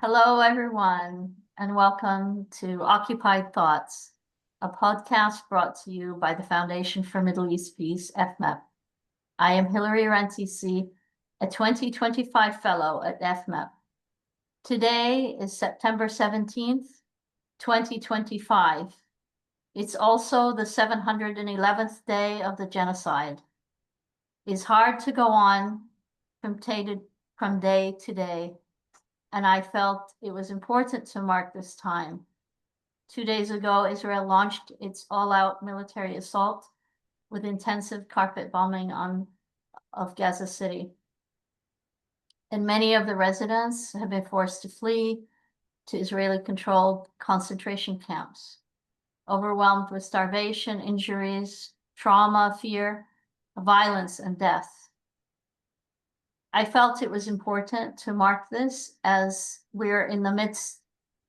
Hello, everyone, and welcome to Occupied Thoughts, a podcast brought to you by the Foundation for Middle East Peace, FMEP. I am Hilary Rantisi, a 2025 Fellow at FMEP. Today is September 17th, 2025. It's also the 711th day of the genocide. It's hard to go on from day to day, and I felt it was important to mark this time. 2 days ago, Israel launched its all-out military assault with intensive carpet bombing of Gaza City. And many of the residents have been forced to flee to Israeli-controlled concentration camps, overwhelmed with starvation, injuries, trauma, fear, violence, and death. I felt it was important to mark this as we're in the midst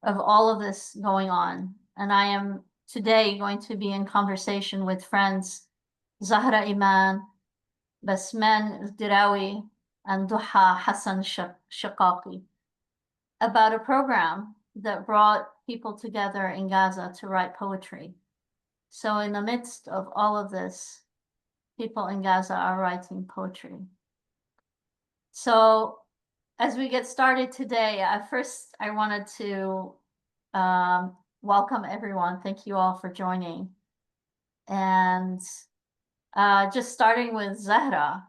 of all of this going on. And I am today going to be in conversation with friends Zehra Eman, Basman Aldirawi, and Duha Hassan Shaqaqi about a program that brought people together in Gaza to write poetry. So in the midst of all of this, people in Gaza are writing poetry. So as we get started today, first I wanted to welcome everyone. Thank you all for joining. And just starting with Zehra,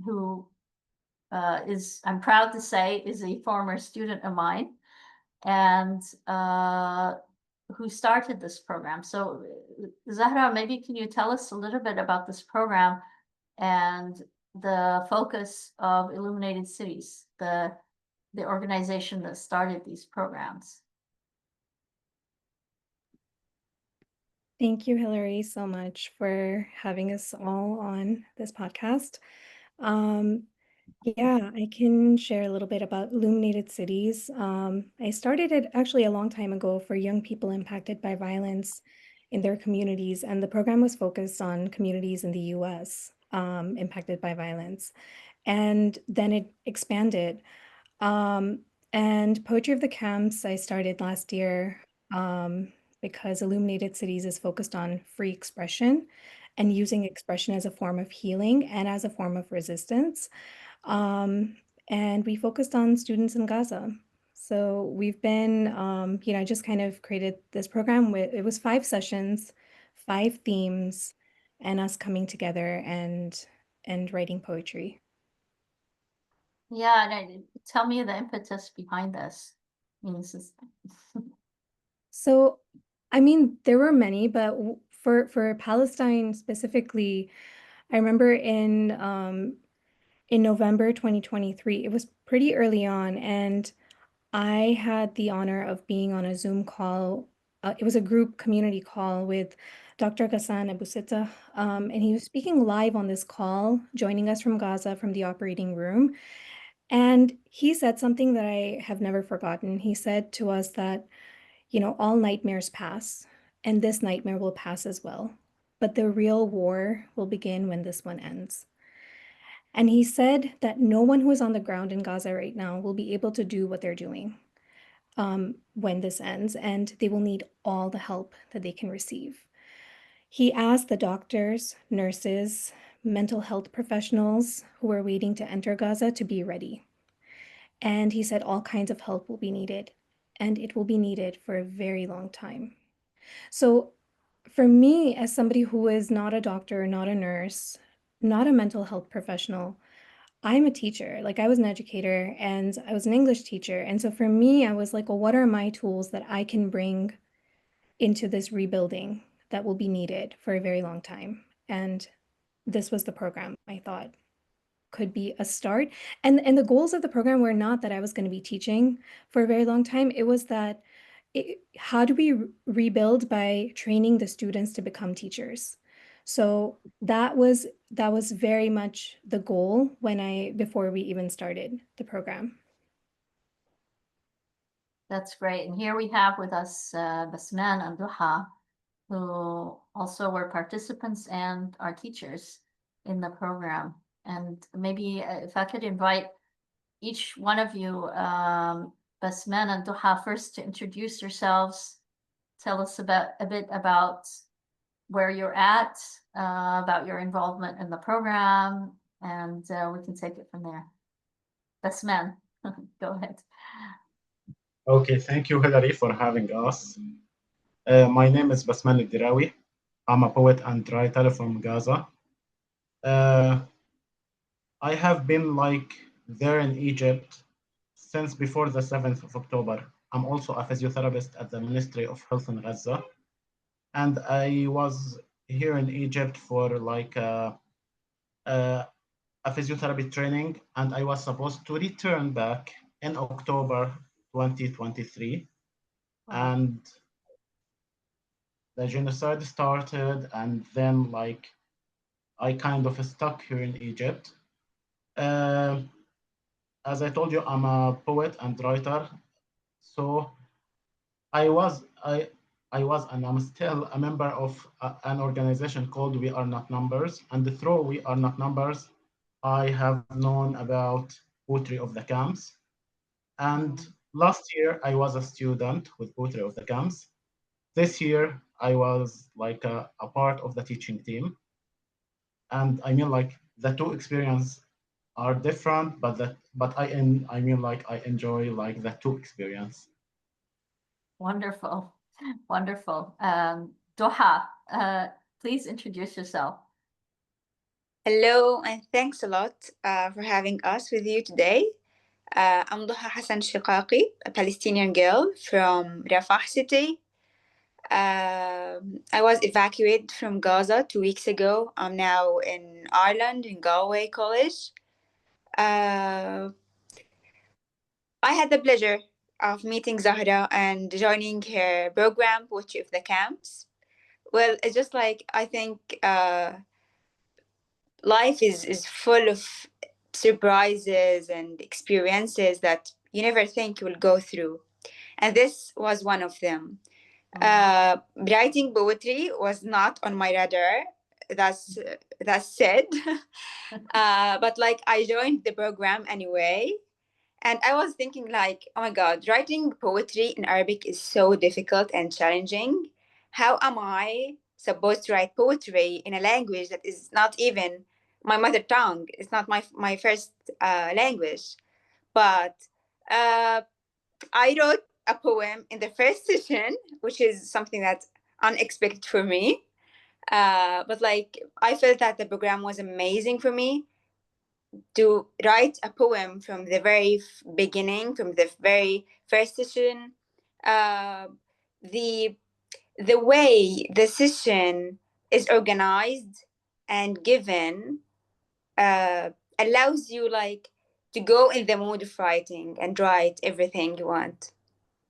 who I'm proud to say, is a former student of mine and who started this program. So Zehra, maybe can you tell us a little bit about this program and the focus of Illuminated Cities, the organization that started these programs? Thank you, Hilary, so much for having us all on this podcast. Yeah, I can share a little bit about Illuminated Cities. I started it actually a long time ago for young people impacted by violence in their communities, and the program was focused on communities in the US impacted by violence. And then it expanded. And Poetry of the Camps, I started last year because Illuminated Cities is focused on free expression and using expression as a form of healing and as a form of resistance. And we focused on students in Gaza. So we've been, just kind of created this program it was 5 sessions, 5 themes, and us coming together and writing poetry. Yeah, tell me the impetus behind this. So, I mean, there were many, but for Palestine specifically, I remember in November 2023, it was pretty early on, and I had the honor of being on a Zoom call. It was a group community call with Dr. Ghassan Abu Sittah, and he was speaking live on this call, joining us from Gaza from the operating room. And he said something that I have never forgotten. He said to us that, all nightmares pass, and this nightmare will pass as well. But the real war will begin when this one ends. And he said that no one who is on the ground in Gaza right now will be able to do what they're doing when this ends, and they will need all the help that they can receive. He asked the doctors, nurses, mental health professionals who are waiting to enter Gaza to be ready. And he said all kinds of help will be needed, and it will be needed for a very long time. So for me, as somebody who is not a doctor, not a nurse, not a mental health professional, I'm a teacher. Like, I was an educator and I was an English teacher. And so for me, I was like, well, what are my tools that I can bring into this rebuilding that will be needed for a very long time? And this was the program I thought could be a start. And the goals of the program were not that I was going to be teaching for a very long time. It was that how do we rebuild by training the students to become teachers? So that was very much the goal before we even started the program. That's great. And here we have with us Basman and Duha, who also were participants and are teachers in the program. And maybe if I could invite each one of you Basman and Duha first to introduce yourselves. Tell us a bit about where you're at, about your involvement in the program, and we can take it from there. Basman, go ahead. Okay, thank you, Hilary, for having us. My name is Basman Aldirawi. I'm a poet and writer from Gaza. I have been there in Egypt since before the 7th of October. I'm also a physiotherapist at the Ministry of Health in Gaza. And I was here in Egypt for a physiotherapy training, and I was supposed to return back in October 2023. Wow. And the genocide started, and then I kind of stuck here in Egypt. As I told you, I'm a poet and writer, so I was and I'm still a member of an organization called We Are Not Numbers, and through We Are Not Numbers, I have known about Poetry of the Camps. And last year I was a student with Poetry of the Camps. This year I was a part of the teaching team. And I mean the two experiences are different, but I enjoy the two experience. Wonderful, wonderful. Duha, please introduce yourself. Hello, and thanks a lot for having us with you today. I'm Duha Hassan Shaqaqi, a Palestinian girl from Rafah city. I was evacuated from Gaza 2 weeks ago. I'm now in Ireland, in Galway College. I had the pleasure of meeting Zahra and joining her program, Poetry of the Camps. Well, it's just I think life is full of surprises and experiences that you never think you will go through. And this was one of them. Writing poetry was not on my radar. That's said. But I joined the program anyway. And I was thinking oh my God, writing poetry in Arabic is so difficult and challenging. How am I supposed to write poetry in a language that is not even my mother tongue? It's not my first language. But I wrote a poem in the first session, which is something that's unexpected for me. But I felt that the program was amazing for me to write a poem from the very beginning, from the very first session. The way the session is organized and given allows you to go in the mood of writing and write everything you want.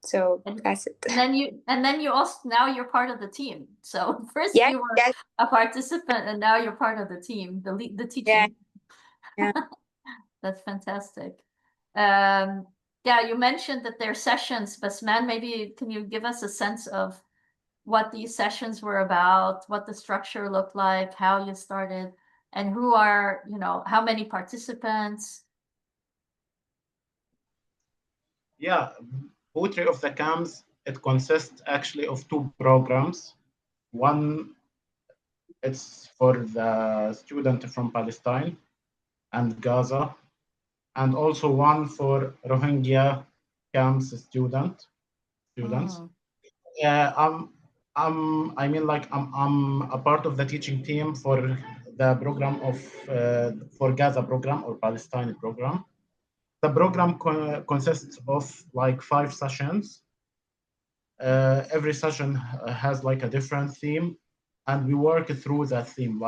So that's it. And then you also, now you're part of the team. So first yes, you were yes. a participant, and now you're part of the team, the teaching. Yeah. That's fantastic. Yeah, you mentioned that there are sessions, Basman, maybe can you give us a sense of what these sessions were about, what the structure looked like, how you started, and who are, how many participants? Yeah, Poetry of the Camps, it consists actually of two programs. One, it's for the student from Palestine and Gaza, and also one for Rohingya camps students. I'm a part of the teaching team for the program of for Gaza program or Palestine program. The program consists of 5 sessions. Every session has a different theme, and we work through that theme.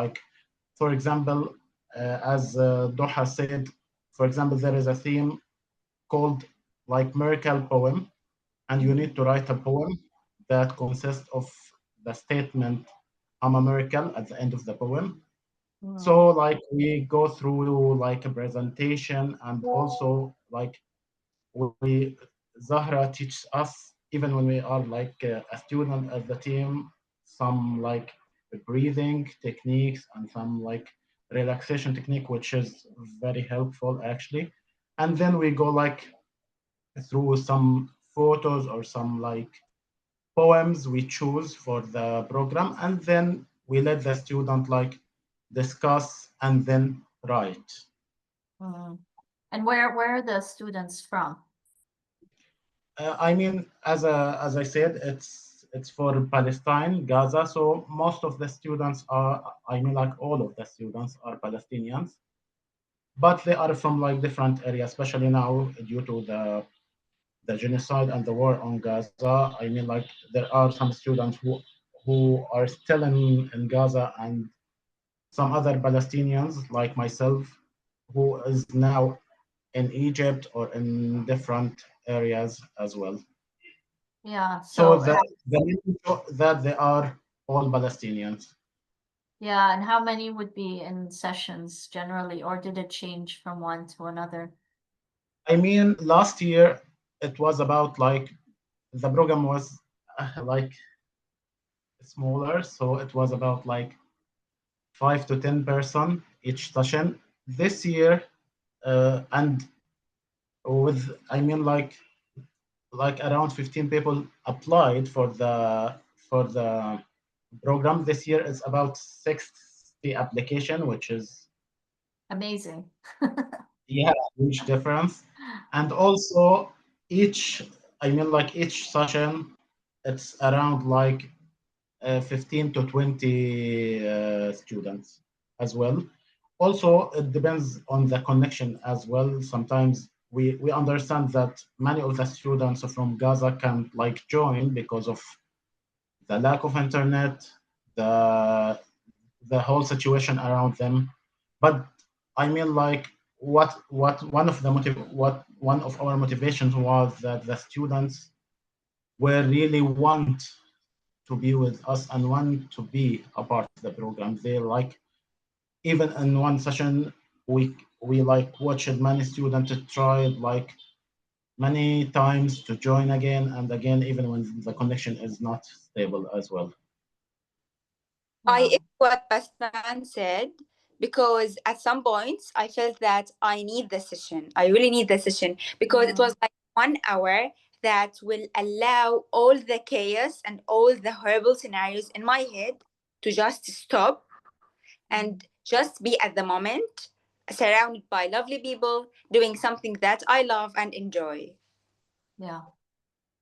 For example, as Doha said, for example, there is a theme called miracle poem, and you need to write a poem that consists of the statement "I'm a miracle" at the end of the poem. So we go through a presentation, and also we Zahra teaches us, even when we are a student at the team, some breathing techniques and some relaxation technique, which is very helpful actually. And then we go through some photos or some like poems we choose for the program, and then we let the student like discuss and then write. And where are the students from? I mean, as I said, it's for Palestine, Gaza. So most of the students are, I mean, like all of the students are Palestinians, but they are from like different areas, especially now due to the genocide and the war on Gaza. I mean, like there are some students who are still in Gaza, and some other Palestinians like myself who is now in Egypt or in different areas as well. Yeah, So so that they are all Palestinians. yeah, and how many would be in sessions generally, or did it change from one to another? I mean, last year it was about like the program was like smaller, so it was about like 5 to 10 person each session. This year, and with I mean like around 15 people applied for the program. This year is about 60 application, which is Amazing. yeah, huge difference. And also each each session, it's around like 15 to 20 students as well. Also, it depends on the connection as well. Sometimes we understand that many of the students from Gaza can't like join because of the lack of internet, the whole situation around them. But I mean, like what one of our motivations was that the students were really want to be with us and want to be a part of the program. They like even in one session we like watched many students try like many times to join again and again, even when the connection is not stable as well. I Yeah. echo what Basman said, because at some points I felt that I need the session. I really need the session because it was like 1 hour that will allow all the chaos and all the horrible scenarios in my head to just stop and just be at the moment, surrounded by lovely people, doing something that I love and enjoy. Yeah.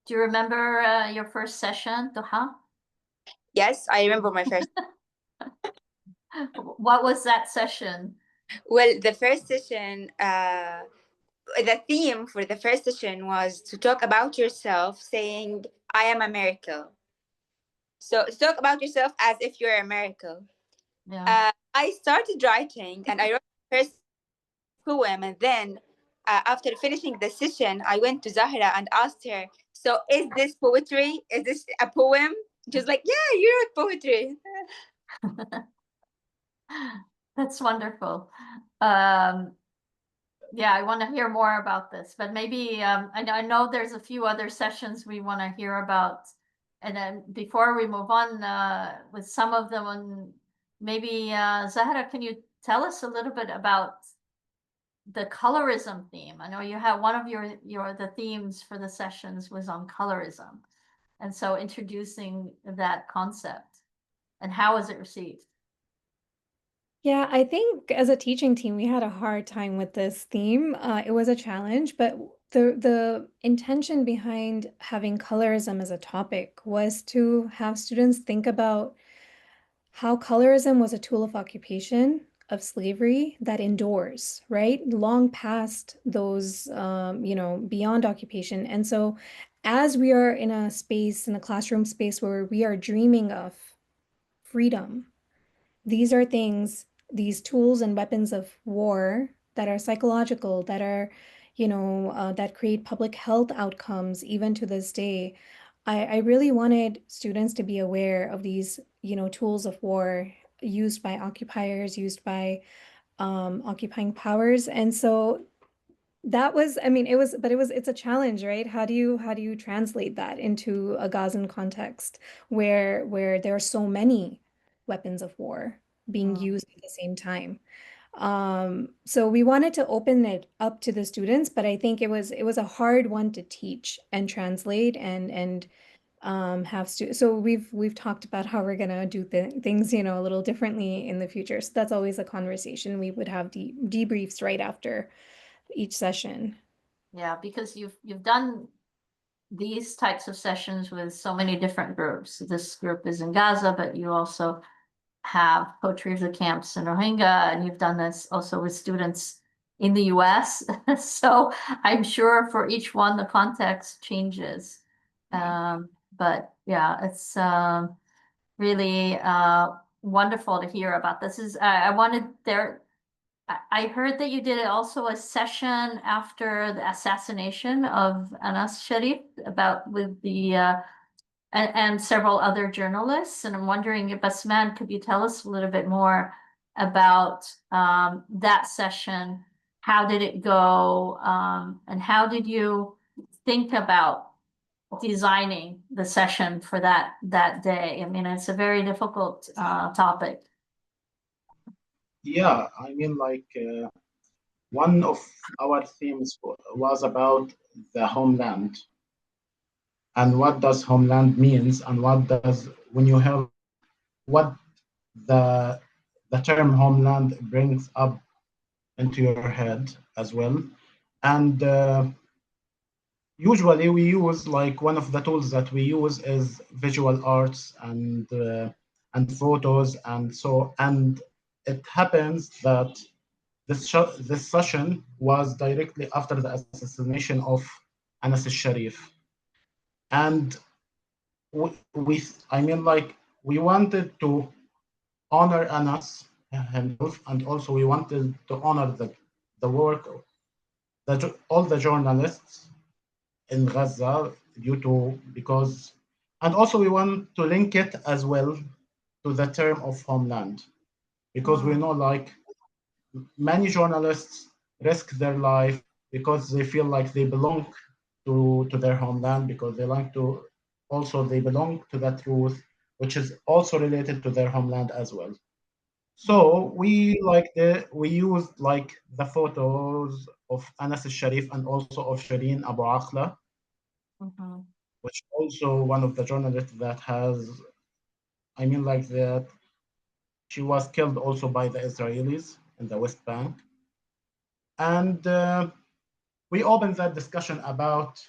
Do you remember your first session, Duha? Yes, I remember my first. What was that session? Well, the first session, the theme for the first session was to talk about yourself, saying, I am a miracle. So to talk about yourself as if you're a miracle. Yeah. I started writing and I wrote the first poem. And then after finishing the session, I went to Zahra and asked her, so is this poetry? Is this a poem? She was like, yeah, you wrote poetry. That's wonderful. Yeah, I want to hear more about this, but maybe I know there's a few other sessions we want to hear about. And then before we move on with some of them, maybe Zahra, can you tell us a little bit about the colorism theme? I know you have one of the themes for the sessions was on colorism. And so introducing that concept, and how was it received? Yeah, I think as a teaching team, we had a hard time with this theme. It was a challenge, but the intention behind having colorism as a topic was to have students think about how colorism was a tool of occupation, of slavery that endures, right? Long past those, beyond occupation. And so as we are in a space, in a classroom space where we are dreaming of freedom, these are things, these tools and weapons of war that are psychological, that are, that create public health outcomes even to this day. I really wanted students to be aware of these, tools of war used by occupiers, used by occupying powers. And so that was, I mean, it's a challenge, right? How do you translate that into a Gazan context where there are so many weapons of war being used at the same time? So we wanted to open it up to the students, but I think it was a hard one to teach and translate and have so we've talked about how we're gonna do things, you know, a little differently in the future. So that's always a conversation. We would have debriefs right after each session. Yeah, because you've done these types of sessions with so many different groups. This group is in Gaza, but you also have poetry of the camps in Rohingya, and you've done this also with students in the US. So I'm sure for each one, the context changes. But yeah, it's really wonderful to hear about this. I wanted there, I heard that you did also a session after the assassination of Anas Sharif about with the and several other journalists. And I'm wondering if Basman, could you tell us a little bit more about that session? How did it go? And how did you think about designing the session for that day? I mean, it's a very difficult topic. Yeah, I mean, like one of our themes was about the homeland and what does homeland means and what does when you have what the term homeland brings up into your head as well. And usually we use like one of the tools that we use is visual arts and photos and so, and it happens that this session was directly after the assassination of Anas Al-Sharif. And I mean, like, we wanted to honor Anas himself, and also we wanted to honor the work of all the journalists in Gaza because, and also we want to link it as well to the term of homeland, because we know like many journalists risk their life because they feel like they belong to their homeland, because they like to also they belong to the truth, which is also related to their homeland as well. So we used like the photos of Anas Al-Sharif and also of Shireen Abu Akleh, which also one of the journalists that has, I mean, like that she was killed also by the Israelis in the West Bank. And we opened that discussion about,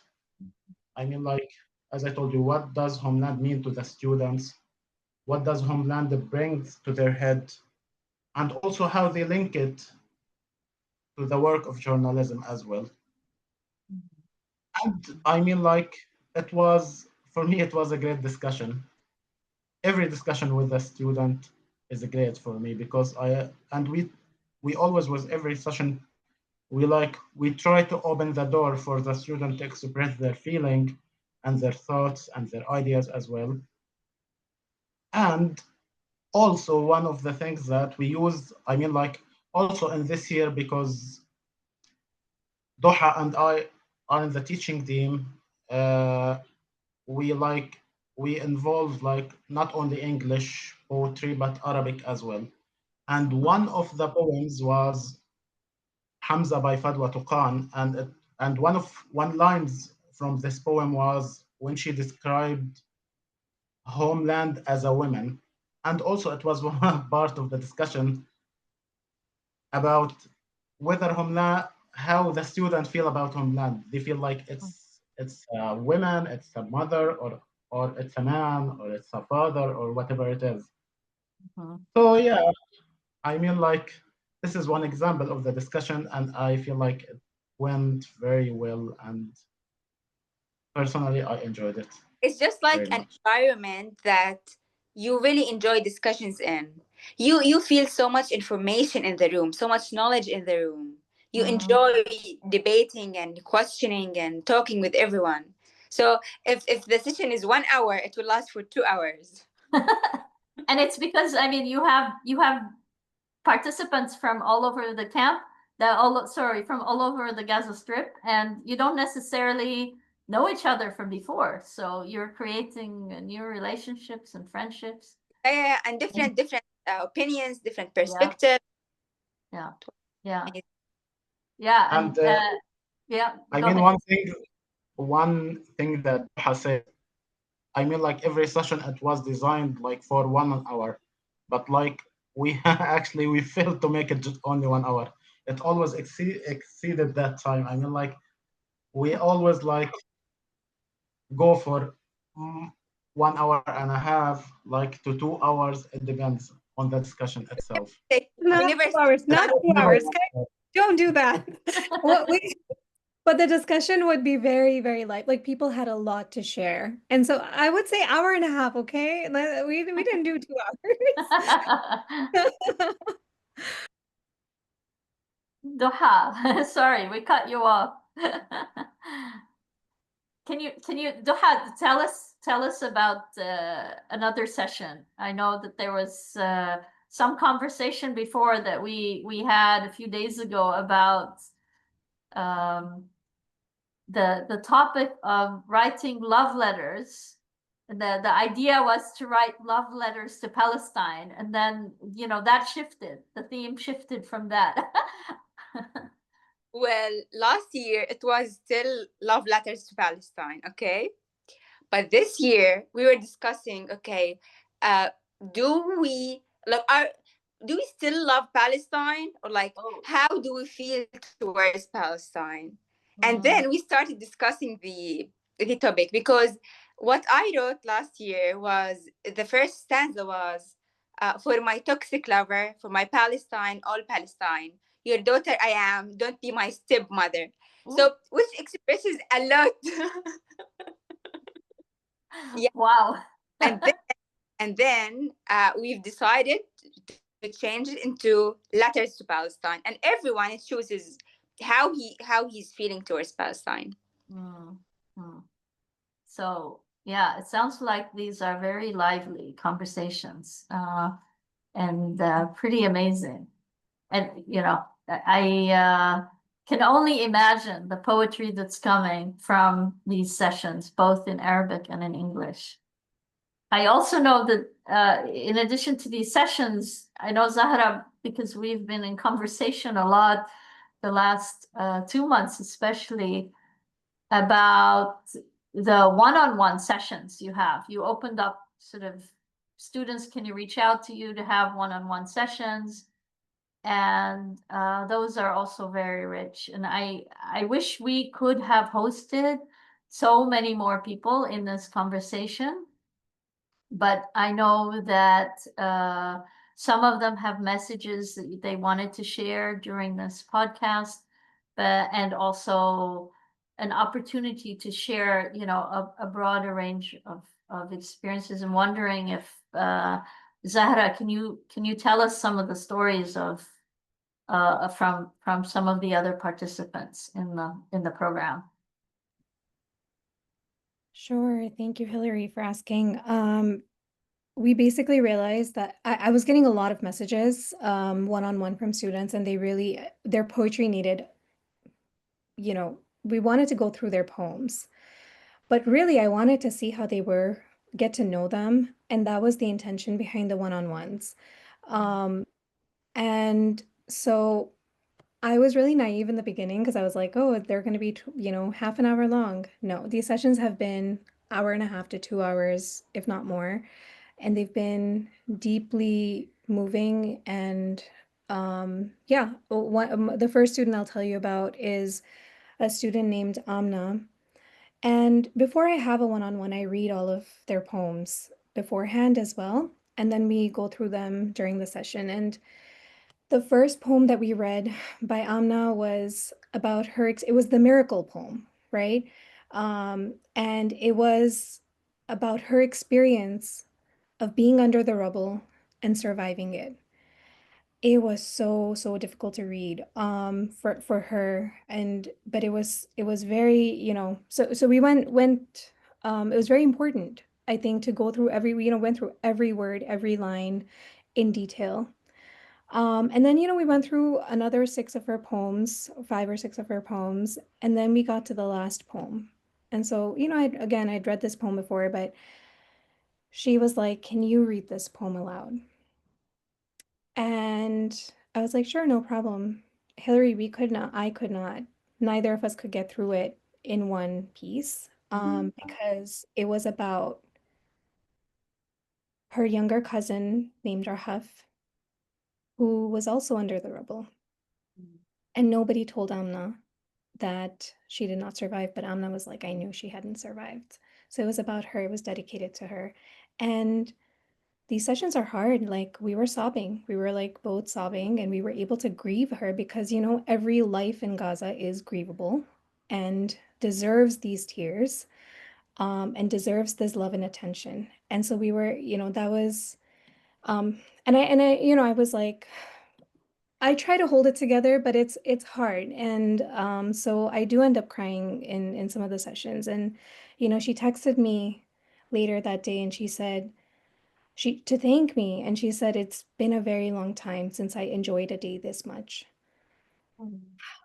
I mean, like, as I told you, what does homeland mean to the students? What does homeland bring to their head? And also how they link it to the work of journalism as well. And I mean, like, it was, for me, it was a great discussion. Every discussion with a student is great for me because we always, with every session, we try to open the door for the student to express their feeling and their thoughts and their ideas as well. And also one of the things that we use, I mean, like, also in this year, because Duha and I are in the teaching team, we involve like not only English poetry but Arabic as well. And one of the poems was Hamza by Fadwa Tuqan, and one lines from this poem was when she described homeland as a woman. And also it was one part of the discussion about whether homeland, how the students feel about homeland. They feel like it's a woman, it's a mother, or it's a man, or it's a father, or whatever it is. So yeah, I mean, like, this is one example of the discussion, and I feel like it went very well, and personally, I enjoyed it. It's just like an environment that you really enjoy discussions in. You feel so much information in the room, so much knowledge in the room. You enjoy debating and questioning and talking with everyone. So if the session is 1 hour, it will last for 2 hours. And it's because, I mean, you have participants from all over the camp, from all over the Gaza Strip, and you don't necessarily know each other from before. So you're creating new relationships and friendships. And different opinions, different perspectives. Yeah. Yeah. Yeah. And yeah. I Go mean, ahead. one thing that Hassan, I mean, like every session, it was designed like for 1 hour, but like we actually we failed to make it just only 1 hour. It always exceeded that time. I mean, like we always like go for 1 hour and a half, like to 2 hours. It depends on the discussion itself. We Not never 2 hours, not started. 2 hours. Okay? Don't do that. But the discussion would be very, very light. Like people had a lot to share. And so I would say hour and a half, okay? We didn't do 2 hours. Duha, sorry, we cut you off. Can you, Duha, tell us about another session? I know that there was some conversation before that we had a few days ago about the topic of writing love letters. The idea was to write love letters to Palestine, and then that shifted. The theme shifted from that. Well, last year it was still love letters to Palestine, okay? But this year we were discussing, okay, do we do we still love Palestine, or like how do we feel towards Palestine? And then we started discussing the topic, because what I wrote last year was, the first stanza was, for my toxic lover, for my Palestine, all Palestine, your daughter I am, don't be my stepmother. So which expresses a lot. Yeah. Wow. and then we've decided to change it into letters to Palestine, and everyone chooses how he's feeling towards Palestine. So yeah, it sounds like these are very lively conversations, and pretty amazing. And I can only imagine the poetry that's coming from these sessions, both in Arabic and in English. I also know that in addition to these sessions, I know Zahra, because we've been in conversation a lot the last 2 months, especially about the one-on-one sessions you have. You opened up sort of students, can you reach out to you to have one-on-one sessions? And those are also very rich. And I wish we could have hosted so many more people in this conversation. But I know that some of them have messages that they wanted to share during this podcast, and also an opportunity to share, a broader range of experiences. And wondering if Zahra, can you tell us some of the stories of from some of the other participants in the program? Sure. Thank you, Hilary, for asking. We basically realized that I was getting a lot of messages one-on-one from students, and their poetry needed, we wanted to go through their poems. But really, I wanted to see how they were, get to know them. And that was the intention behind the one-on-ones. And so I was really naive in the beginning, because I was like, oh, they're going to be, half an hour long. No, these sessions have been hour and a half to 2 hours, if not more. And they've been deeply moving. And yeah, the first student I'll tell you about is a student named Amna. And before I have a one-on-one, I read all of their poems beforehand as well. And then we go through them during the session. And the first poem that we read by Amna was about it was the miracle poem, right? And it was about her experience of being under the rubble and surviving it. It was so difficult to read for her, but it was very, so we went it was very important, I think, to go through went through every word, every line in detail. And then, we went through another 5 or 6 of her poems, and then we got to the last poem. And so, I'd read this poem before, but she was like, can you read this poem aloud? And I was like, sure, no problem. Hillary, we could not, I could not, neither of us could get through it in one piece, because it was about her younger cousin named Rahaf, who was also under the rubble. And nobody told Amna that she did not survive, but Amna was like, I knew she hadn't survived. So it was about her, it was dedicated to her. And these sessions are hard. Like we were sobbing, we were like both sobbing, and we were able to grieve her because, you know, every life in Gaza is grievable and deserves these tears, and deserves this love and attention. And so we were, you know, that was, and I, you know, I was like, I try to hold it together, but it's hard. And so I do end up crying in some of the sessions. And, you know, she texted me later that day and she said, she to thank me, and she said it's been a very long time since I enjoyed a day this much.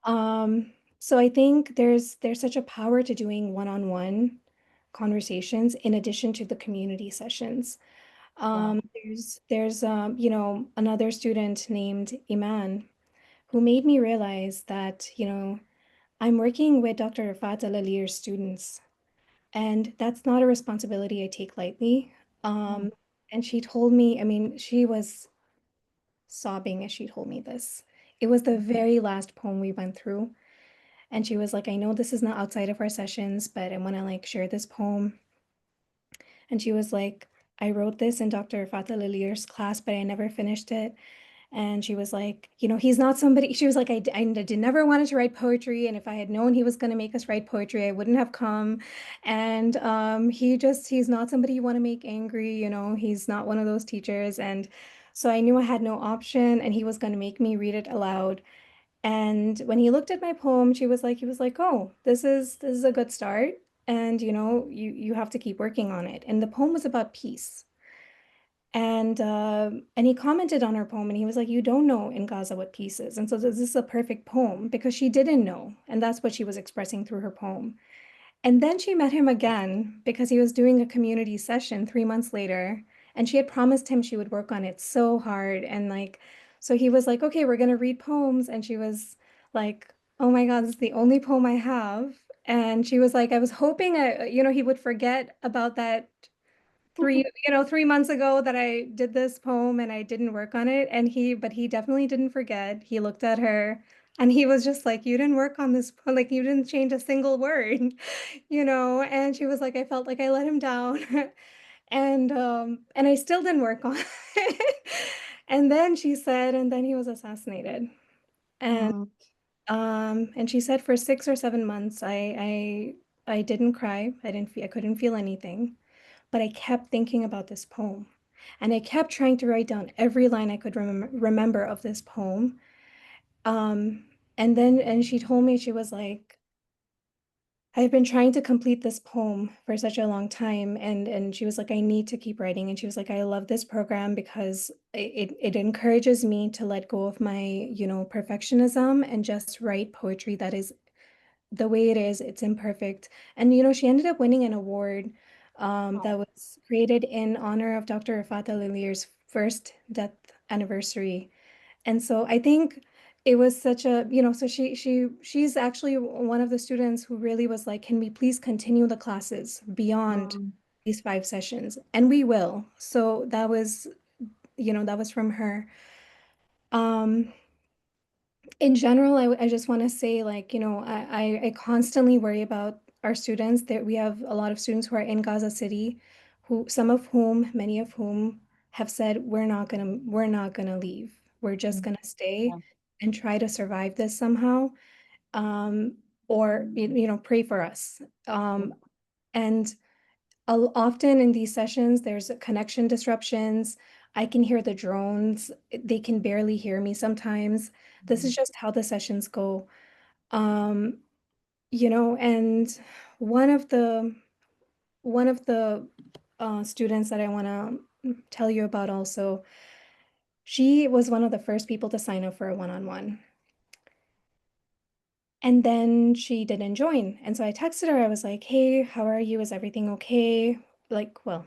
So I think there's such a power to doing one-on-one conversations in addition to the community sessions. There's you know, another student named Eman who made me realize that, you know, I'm working with Dr. Refaat Alareer's students, and that's not a responsibility I take lightly. And she told me, I mean, she was sobbing as she told me this. It was the very last poem we went through. And she was like, I know this is not outside of our sessions, but I want to like share this poem. And she was like, I wrote this in Dr. Refaat Alareer's class, but I never finished it. And she was like, you know, he's not somebody, she was like, I did never wanted to write poetry. And if I had known he was going to make us write poetry, I wouldn't have come. And he's not somebody you want to make angry, you know, he's not one of those teachers. And so I knew I had no option, and he was going to make me read it aloud. And when he looked at my poem, he was like, oh, this is a good start. And, you know, you have to keep working on it. And the poem was about peace. And he commented on her poem, and he was like, you don't know in Gaza what peace is. And so this is a perfect poem because she didn't know. And that's what she was expressing through her poem. And then she met him again because he was doing a community session 3 months later. And she had promised him she would work on it so hard. And like, so he was like, okay, we're going to read poems. And she was like, oh my God, this is the only poem I have. And she was like, I was hoping, you know, he would forget about that 3 months ago that I did this poem and I didn't work on it. But he definitely didn't forget. He looked at her and he was just like, you didn't work on this, like you didn't change a single word, you know? And she was like, I felt like I let him down. And I still didn't work on it. And then she said, and then he was assassinated. And she said for 6 or 7 months, I didn't cry. I couldn't feel anything. But I kept thinking about this poem. And I kept trying to write down every line I could remember of this poem. And she told me, she was like, I've been trying to complete this poem for such a long time. And she was like, I need to keep writing. And she was like, I love this program because it encourages me to let go of my, you know, perfectionism and just write poetry that is the way it is. It's imperfect. And, you know, she ended up winning an award that was created in honor of Dr. Refaat Alareer's first death anniversary. And so I think it was such a, you know, so she's actually one of the students who really was like, can we please continue the classes beyond these 5 sessions? And we will. So that was, you know, that was from her. In general, I just want to say, like, you know, I constantly worry about our students. That we have a lot of students who are in Gaza City, many of whom have said, we're not gonna leave. We're just gonna stay and try to survive this somehow. Or you know, pray for us. And often in these sessions, there's connection disruptions. I can hear the drones. They can barely hear me sometimes. This is just how the sessions go. Um, you know, and one of the one of the students that I want to tell you about also, she was one of the first people to sign up for a one-on-one. And then she didn't join. And so I texted her. I was like, hey, how are you? Is everything okay? Like, well,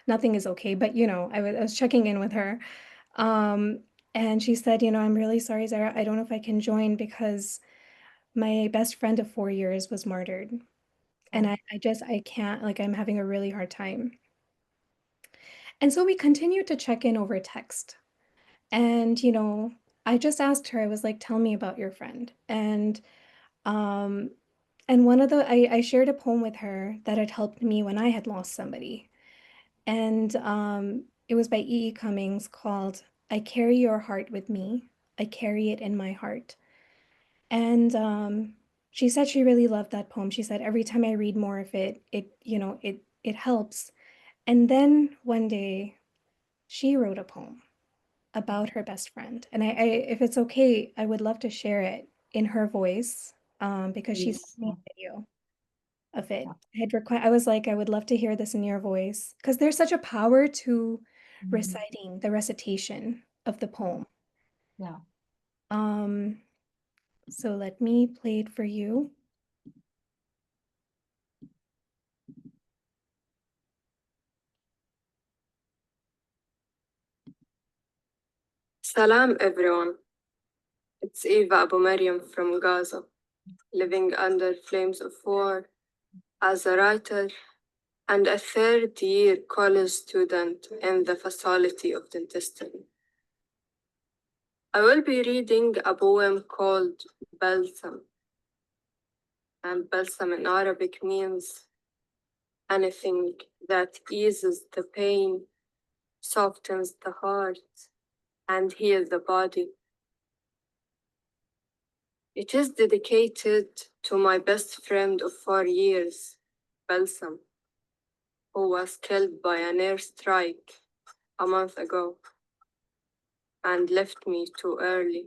nothing is okay, but you know, I was checking in with her. And she said, you know, I'm really sorry, Zahra. I don't know if I can join because my best friend of 4 years was martyred. And I can't, like, I'm having a really hard time. And so we continued to check in over text. And, you know, I just asked her, I was like, tell me about your friend. Um, and I shared a poem with her that had helped me when I had lost somebody. And it was by E. E. Cummings called I Carry Your Heart With Me. I Carry It in My Heart. And she said she really loved that poem. She said every time I read more of it, it helps. And then one day she wrote a poem about her best friend. And if it's okay, I would love to share it in her voice, because she sent me a video of it. I was like, I would love to hear this in your voice because there's such a power to reciting the recitation of the poem. Yeah. So let me play it for you. Salam everyone. It's Eva Abu Mariam from Gaza, living under flames of war as a writer and a third-year college student in the faculty of dentistry. I will be reading a poem called Balsam, and Balsam in Arabic means anything that eases the pain, softens the heart, and heals the body. It is dedicated to my best friend of 4 years, Balsam, who was killed by an airstrike a month ago and left me too early.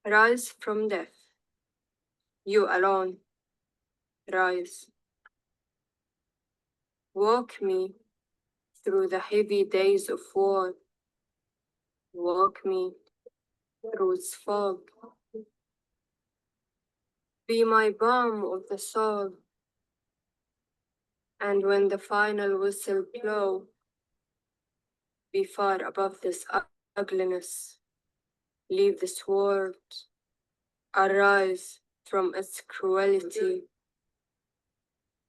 Rise from death, you alone, rise. Walk me through the heavy days of war. Walk me through its fog. Be my balm of the soul. And when the final whistle blow, be far above this ugliness. Leave this world. Arise from its cruelty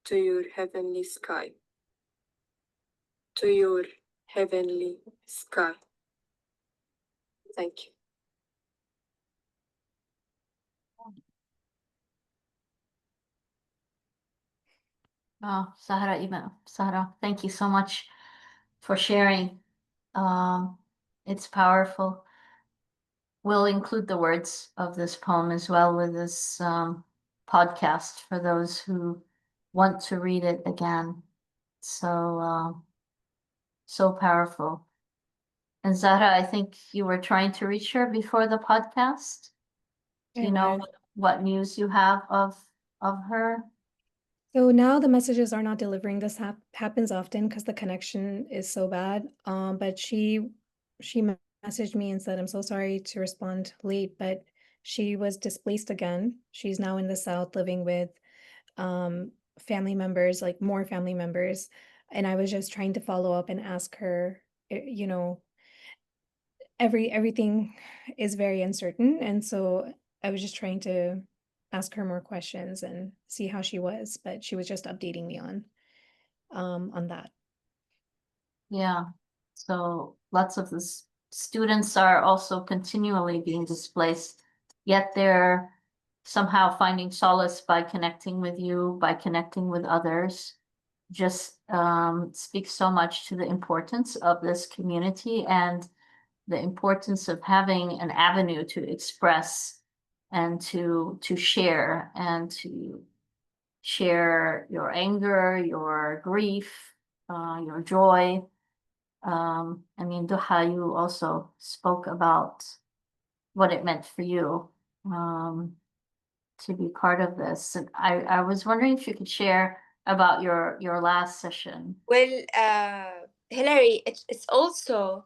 to your heavenly sky. To your heavenly sky. Thank you. Oh, Sahra, thank you so much for sharing. It's powerful. We'll include the words of this poem as well with this podcast for those who want to read it again. So, so powerful. And Zahra, I think you were trying to reach her before the podcast. Do you know what news you have of her? So now the messages are not delivering. This happens often because the connection is so bad. But she messaged me and said, I'm so sorry to respond late, but she was displaced again. She's now in the South living with family members, like more family members. And I was just trying to follow up and ask her, you know, everything is very uncertain. And so I was just trying to ask her more questions and see how she was, but she was just updating me on that. Yeah. So lots of the students are also continually being displaced, yet they're somehow finding solace by connecting with you, by connecting with others. Just speaks so much to the importance of this community and the importance of having an avenue to express and to share and to share your anger, your grief, your joy. I mean, Duha, you also spoke about what it meant for you to be part of this. And I was wondering if you could share about your last session. Well, Hilary, it's also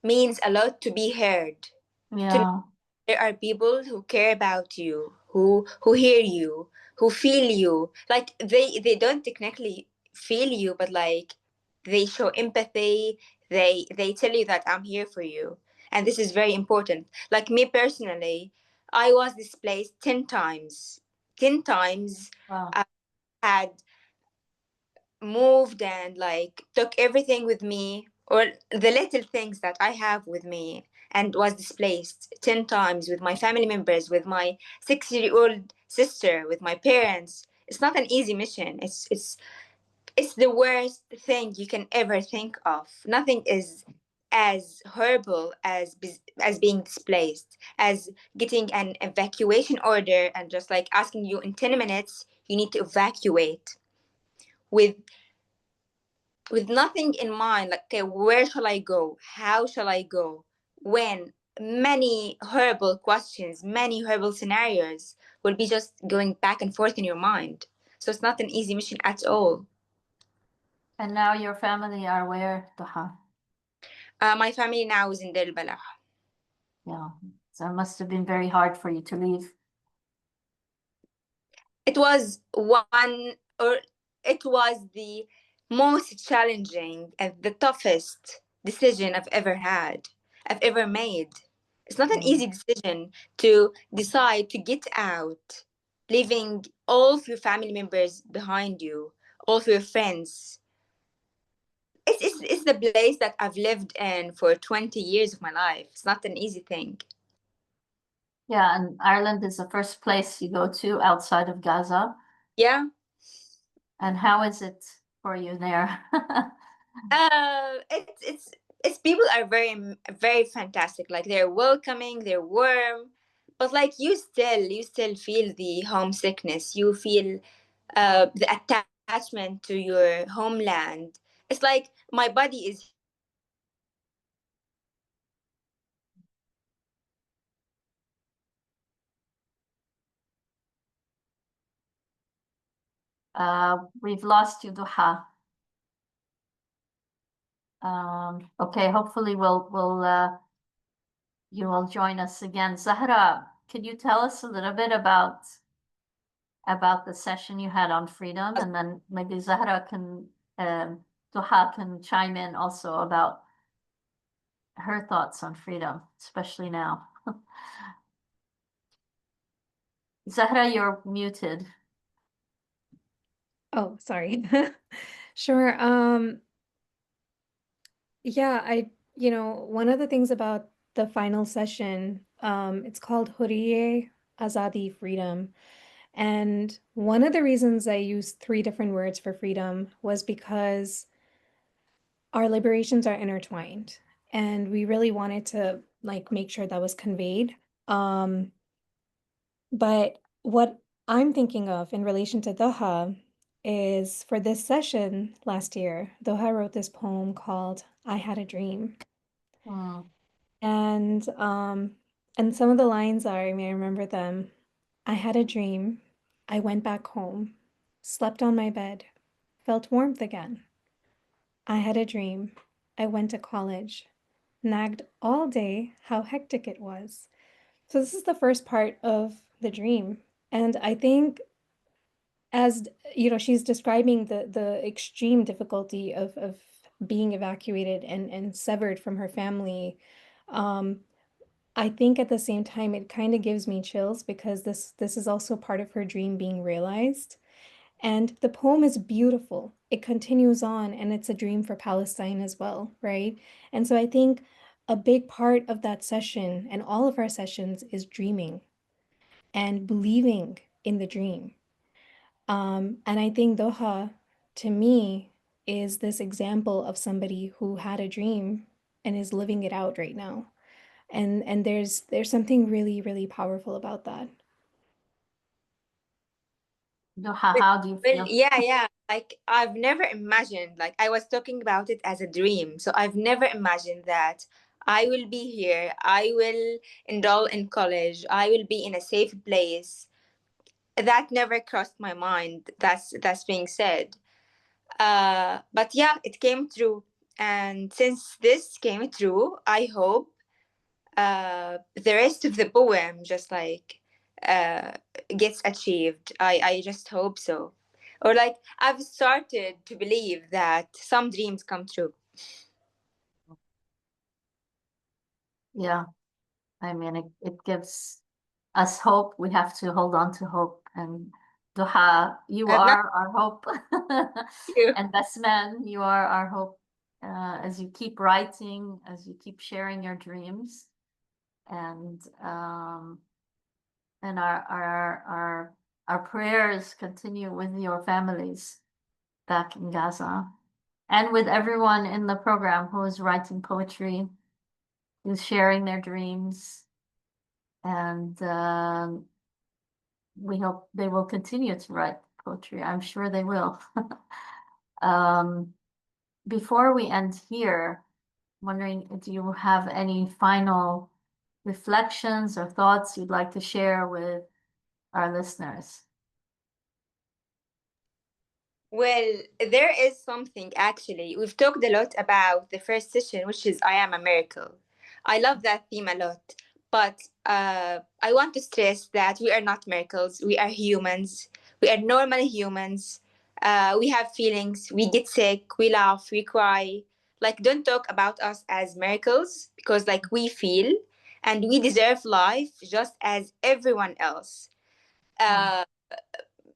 means a lot to be heard. Yeah. There are people who care about you, who hear you, who feel you. Like they don't technically feel you, but like they show empathy, they tell you that I'm here for you. And this is very important. Like me personally, I was displaced 10 times. 10 times Wow. I had moved and like took everything with me, or the little things that I have with me, and was displaced 10 times with my family members, with my 6-year-old sister, with my parents. It's not an easy mission. It's the worst thing you can ever think of. Nothing is as horrible as being displaced, as getting an evacuation order and just like asking you in 10 minutes you need to evacuate, with nothing in mind, like, okay, where shall I go? How shall I go? When many horrible questions, many horrible scenarios will be just going back and forth in your mind. So it's not an easy mission at all. And now your family are where, Duha? My family now is in Del Balah. Yeah. So it must have been very hard for you to leave. It was it was the most challenging and the toughest decision I've ever made. It's not an easy decision to decide to get out, leaving all of your family members behind you, all of your friends. It's the place that I've lived in for 20 years of my life. It's not an easy thing. Yeah, and Ireland is the first place you go to outside of Gaza. Yeah. And how is it for you there? It's people are very fantastic. Like they're welcoming, they're warm, but like you still feel the homesickness. You feel the attachment to your homeland. It's like my body is. We've lost you, Duha. Okay, hopefully you will join us again. Zahra, can you tell us a little bit about the session you had on freedom, and then maybe Zahra can Duha can chime in also about her thoughts on freedom, especially now. Zahra, you're muted. Oh, sorry. Sure. Yeah, one of the things about the final session, it's called Huriye-Azadi-Freedom. And one of the reasons I used 3 different words for freedom was because our liberations are intertwined, and we really wanted to like make sure that was conveyed. But what I'm thinking of in relation to Doha is for this session last year, Doha wrote this poem called I Had a Dream. Mm. And some of the lines are, I may remember them. I had a dream. I went back home, slept on my bed, felt warmth again. I had a dream. I went to college, nagged all day how hectic it was. So this is the first part of the dream. And I think as she's describing the extreme difficulty of being evacuated and severed from her family. I think at the same time it kind of gives me chills because this is also part of her dream being realized. And the poem is beautiful. It continues on, and it's a dream for Palestine as well, right? And so I think a big part of that session and all of our sessions is dreaming and believing in the dream. And I think Doha, to me, is this example of somebody who had a dream and is living it out right now. And there's something really, really powerful about that. Duha, how do you Well, feel? yeah. Like I've never imagined, like I was talking about it as a dream. So I've never imagined that I will be here, I will enroll in college, I will be in a safe place. That never crossed my mind. That's being said. But yeah, it came true. And since this came true, I hope the rest of the poem just like uh, gets achieved. I just hope so. Or like I've started to believe that some dreams come true. Yeah, I mean, it gives us hope. We have to hold on to hope. And Duha, you I've not are our hope. you. And Basman, you are our hope. As you keep writing, as you keep sharing your dreams, and our prayers continue with your families back in Gaza, and with everyone in the program who is writing poetry, who's sharing their dreams, and we hope they will continue to write poetry. I'm sure they will. Before we end here, wondering, do you have any final reflections or thoughts you'd like to share with our listeners? Well, there is something actually. We've talked a lot about the first session, which is I Am a Miracle. I love that theme a lot. But I want to stress that we are not miracles. We are humans. We are normal humans. We have feelings. We get sick. We laugh. We cry. Like, don't talk about us as miracles because, like, we feel and we deserve life just as everyone else.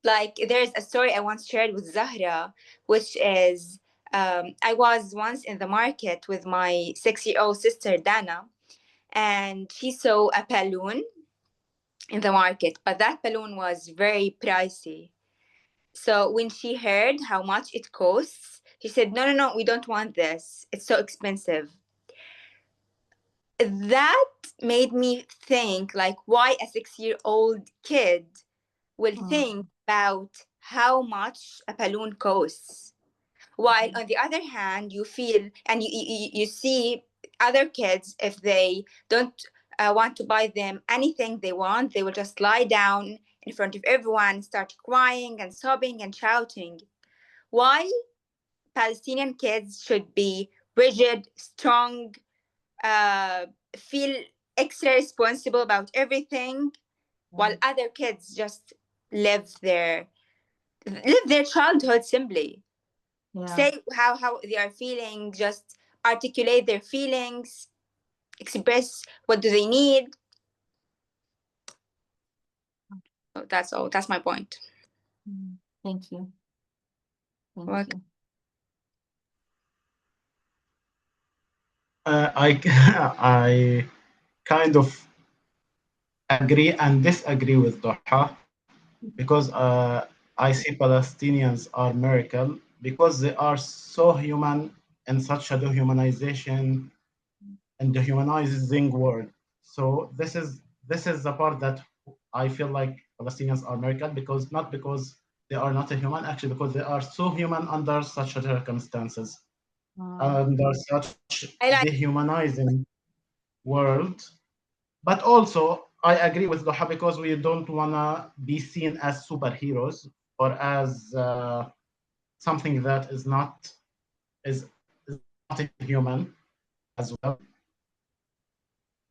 Like there's a story I once shared with Zahra, which is I was once in the market with my 6-year-old sister Dana, and she saw a balloon in the market, but that balloon was very pricey. So when she heard how much it costs, she said, "No, no, no, we don't want this. It's so expensive." That made me think, like, why a 6-year-old kid will think about how much a balloon costs. While on the other hand, you feel and you see other kids, if they don't want to buy them anything they want, they will just lie down in front of everyone, start crying and sobbing and shouting. Why Palestinian kids should be rigid, strong, feel extra responsible about everything, while other kids just live their childhood simply. Yeah. Say how they are feeling, just articulate their feelings, express what do they need. So that's all. That's my point. Thank you. Thank What? you. I I kind of agree and disagree with Doha because I see Palestinians are miracle because they are so human in such a dehumanization and dehumanizing world. So this is the part that I feel like Palestinians are miracle because not because they are not a human, actually because they are so human under such circumstances, under such I like dehumanizing world. But also, I agree with Doha because we don't want to be seen as superheroes or as something that is not a human as well.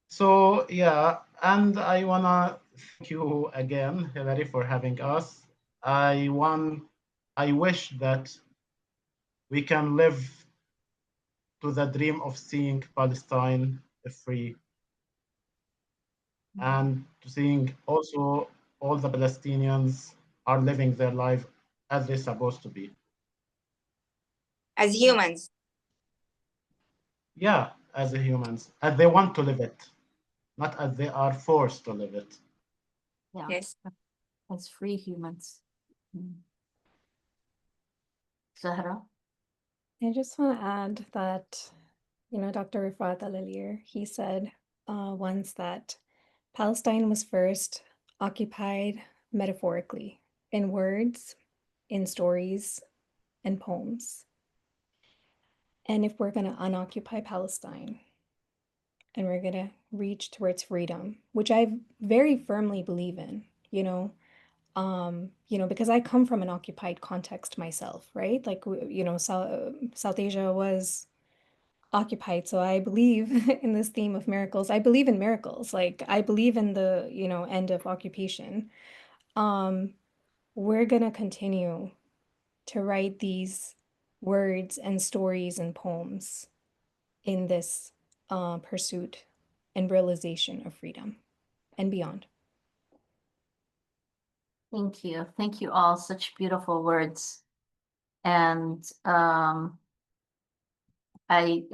So yeah, and I wanna thank you again, Hilary, for having us. I want, I wish that we can live to the dream of seeing Palestine free and to seeing also all the Palestinians are living their life as they're supposed to be. as humans. Yeah, as a humans, as they want to live it, not as they are forced to live it. Yeah. Yes. As free humans. Zahra? I just want to add that, Dr. Refaat Alareer, he said once that Palestine was first occupied metaphorically in words, in stories, and poems. And if we're going to unoccupy Palestine and we're going to reach towards freedom, which I very firmly believe in, because I come from an occupied context myself, right? Like, South Asia was occupied. So I believe in this theme of miracles. I believe in miracles. Like, I believe in the, end of occupation. We're gonna continue to write these words and stories and poems in this pursuit and realization of freedom and beyond. Thank you. Thank you all. Such beautiful words. And I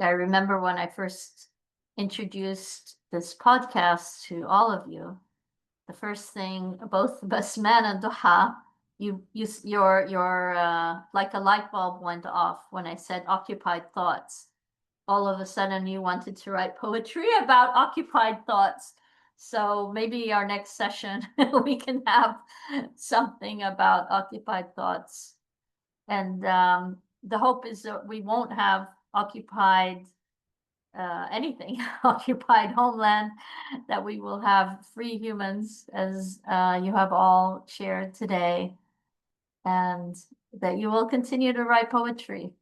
remember when I first introduced this podcast to all of you, the first thing, both Basman and Duha, your like a light bulb went off when I said occupied thoughts. All of a sudden you wanted to write poetry about occupied thoughts. So maybe our next session we can have something about occupied thoughts. And the hope is that we won't have occupied anything, occupied homeland, that we will have free humans, as you have all shared today, and that you will continue to write poetry.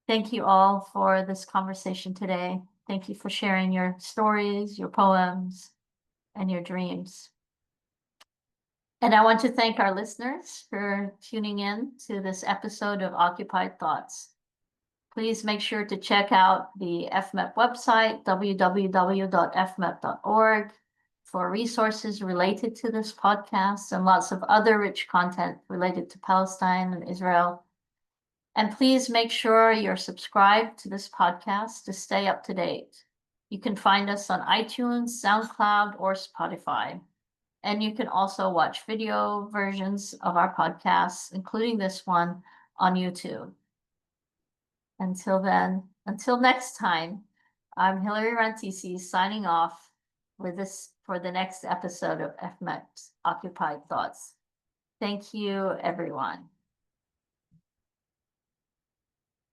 Thank you all for this conversation today. Thank you for sharing your stories, your poems, and your dreams. And I want to thank our listeners for tuning in to this episode of Occupied Thoughts. Please make sure to check out the FMEP website, www.fmep.org, for resources related to this podcast and lots of other rich content related to Palestine and Israel. And please make sure you're subscribed to this podcast to stay up to date. You can find us on iTunes, SoundCloud, or Spotify. And you can also watch video versions of our podcasts, including this one, on YouTube. Until then, until next time, I'm Hilary Rantisi signing off for the next episode of FMEP's Occupied Thoughts. Thank you, everyone.